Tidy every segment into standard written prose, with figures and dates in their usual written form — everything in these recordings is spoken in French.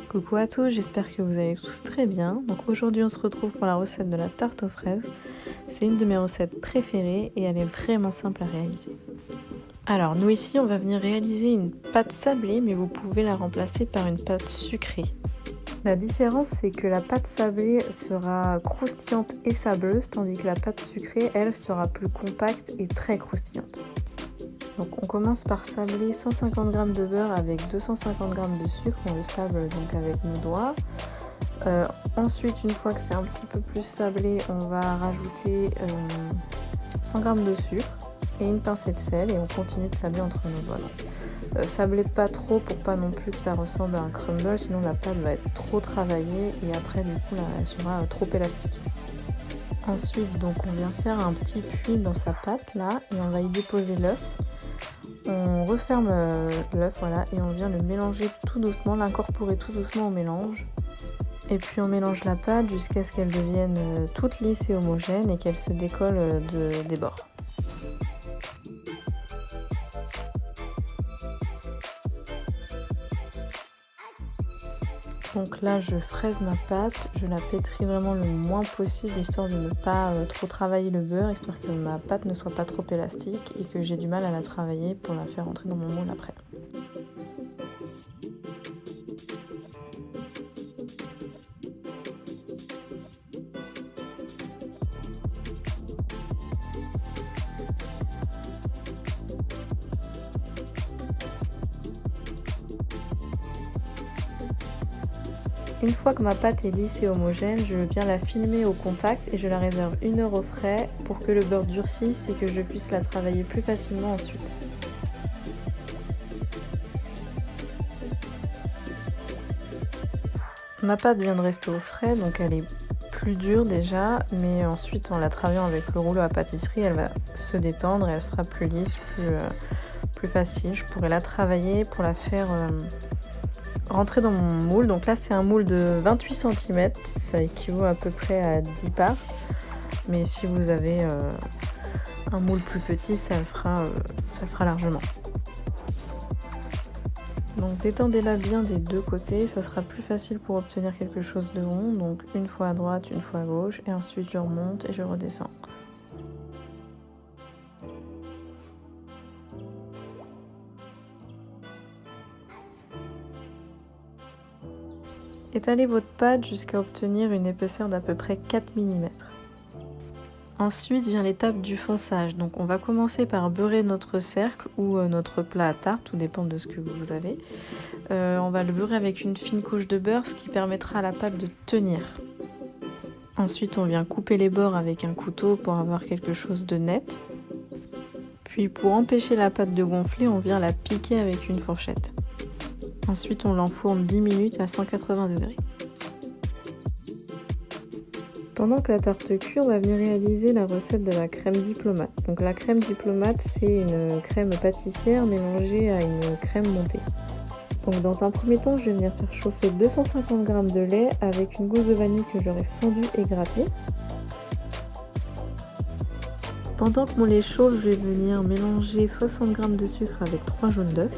Coucou à tous, j'espère que vous allez tous très bien. Donc aujourd'hui on se retrouve pour la recette de la tarte aux fraises. C'est une de mes recettes préférées et elle est vraiment simple à réaliser. Alors nous ici on va venir réaliser une pâte sablée, mais vous pouvez la remplacer par une pâte sucrée. La différence c'est que la pâte sablée sera croustillante et sableuse, tandis que la pâte sucrée elle sera plus compacte et très croustillante. Donc on commence par sabler 150 g de beurre avec 250 g de sucre. On le sable donc avec nos doigts. Ensuite, une fois que c'est un petit peu plus sablé, on va rajouter 100 g de sucre et une pincée de sel et on continue de sabler entre nos doigts. Sablez pas trop pour pas non plus que ça ressemble à un crumble, sinon la pâte va être trop travaillée et après du coup là, elle sera trop élastique. Ensuite donc on vient faire un petit puits dans sa pâte là et on va y déposer l'œuf. On referme l'œuf, voilà, et on vient le mélanger tout doucement, l'incorporer tout doucement au mélange. Et puis on mélange la pâte jusqu'à ce qu'elle devienne toute lisse et homogène et qu'elle se décolle des bords. Donc là je fraise ma pâte, je la pétris vraiment le moins possible histoire de ne pas trop travailler le beurre, histoire que ma pâte ne soit pas trop élastique et que j'ai du mal à la travailler pour la faire rentrer dans mon moule après. Une fois que ma pâte est lisse et homogène, je viens la filmer au contact et je la réserve 1 heure au frais pour que le beurre durcisse et que je puisse la travailler plus facilement ensuite. Ma pâte vient de rester au frais, donc elle est plus dure déjà, mais ensuite en la travaillant avec le rouleau à pâtisserie, elle va se détendre et elle sera plus lisse, plus facile. Je pourrais la travailler pour la faire rentrer dans mon moule. Donc là c'est un moule de 28 cm, ça équivaut à peu près à 10 parts, mais si vous avez un moule plus petit, ça le fera largement. Donc détendez-la bien des deux côtés, ça sera plus facile pour obtenir quelque chose de rond. Donc une fois à droite, une fois à gauche, et ensuite je remonte et je redescends. Étalez votre pâte jusqu'à obtenir une épaisseur d'à peu près 4 mm. Ensuite vient l'étape du fonçage. Donc on va commencer par beurrer notre cercle ou notre plat à tarte, tout dépend de ce que vous avez. On va le beurrer avec une fine couche de beurre, ce qui permettra à la pâte de tenir. Ensuite on vient couper les bords avec un couteau pour avoir quelque chose de net. Puis pour empêcher la pâte de gonfler, on vient la piquer avec une fourchette. Ensuite on l'enfourne 10 minutes à 180 degrés. Pendant que la tarte cuit, on va venir réaliser la recette de la crème diplomate. Donc la crème diplomate, c'est une crème pâtissière mélangée à une crème montée. Donc dans un premier temps, je vais venir faire chauffer 250 g de lait avec une gousse de vanille que j'aurai fondue et grattée. Pendant que mon lait chauffe, je vais venir mélanger 60 g de sucre avec 3 jaunes d'œufs.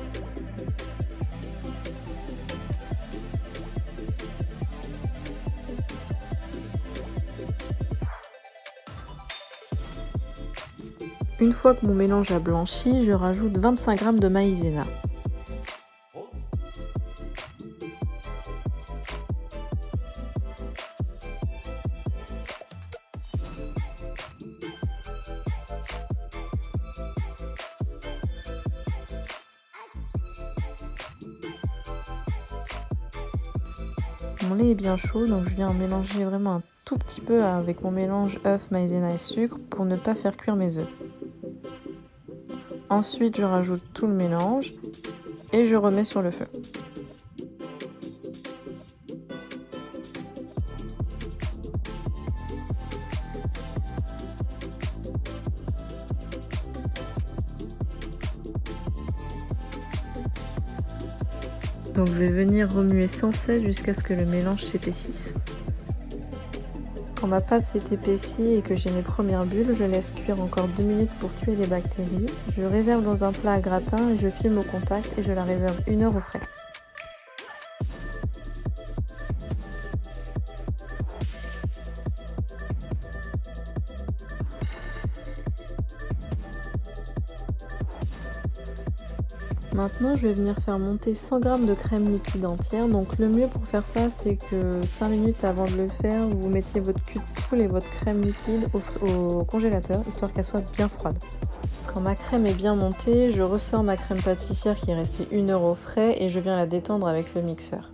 Une fois que mon mélange a blanchi, je rajoute 25 g de maïzena. Mon lait est bien chaud, donc je viens mélanger vraiment un tout petit peu avec mon mélange œuf, maïzena et sucre pour ne pas faire cuire mes œufs. Ensuite, je rajoute tout le mélange et je remets sur le feu. Donc je vais venir remuer sans cesse jusqu'à ce que le mélange s'épaississe. Quand ma pâte s'est épaissie et que j'ai mes premières bulles, je laisse cuire encore 2 minutes pour tuer les bactéries. Je réserve dans un plat à gratin et je filme au contact et je la réserve 1 heure au frais. Maintenant, je vais venir faire monter 100 g de crème liquide entière. Donc le mieux pour faire ça, c'est que 5 minutes avant de le faire, vous mettiez votre cul de poule et votre crème liquide au congélateur, histoire qu'elle soit bien froide. Quand ma crème est bien montée, je ressors ma crème pâtissière qui est restée 1 heure au frais et je viens la détendre avec le mixeur.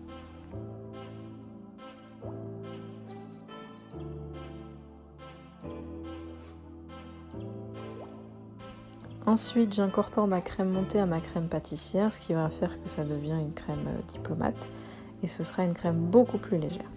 Ensuite, j'incorpore ma crème montée à ma crème pâtissière, ce qui va faire que ça devient une crème diplomate et ce sera une crème beaucoup plus légère.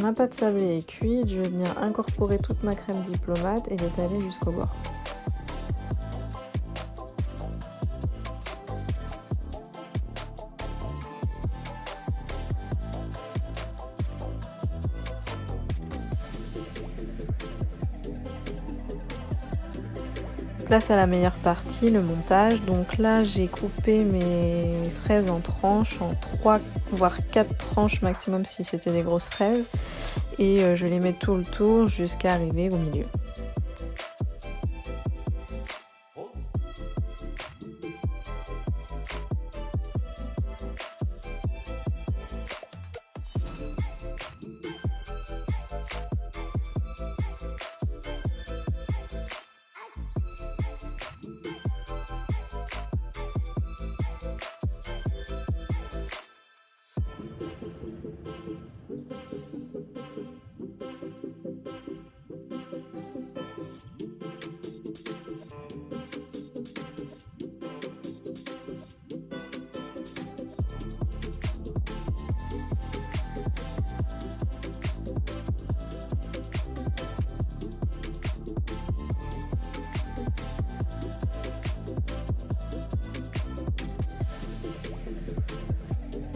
Ma pâte sablée est cuite, je vais venir incorporer toute ma crème diplomate et l'étaler jusqu'au bord. Place à la meilleure partie, le montage. Donc là, j'ai coupé mes fraises en tranches, en 3 voire 4 tranches maximum si c'était des grosses fraises. Et je les mets tout le tour jusqu'à arriver au milieu.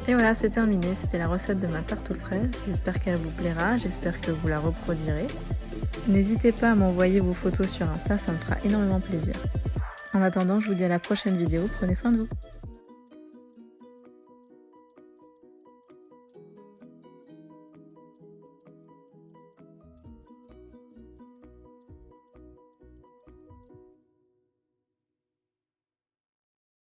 Et voilà, c'est terminé, c'était la recette de ma tarte aux fraises. J'espère qu'elle vous plaira, j'espère que vous la reproduirez. N'hésitez pas à m'envoyer vos photos sur Insta, ça me fera énormément plaisir. En attendant, je vous dis à la prochaine vidéo, prenez soin de vous.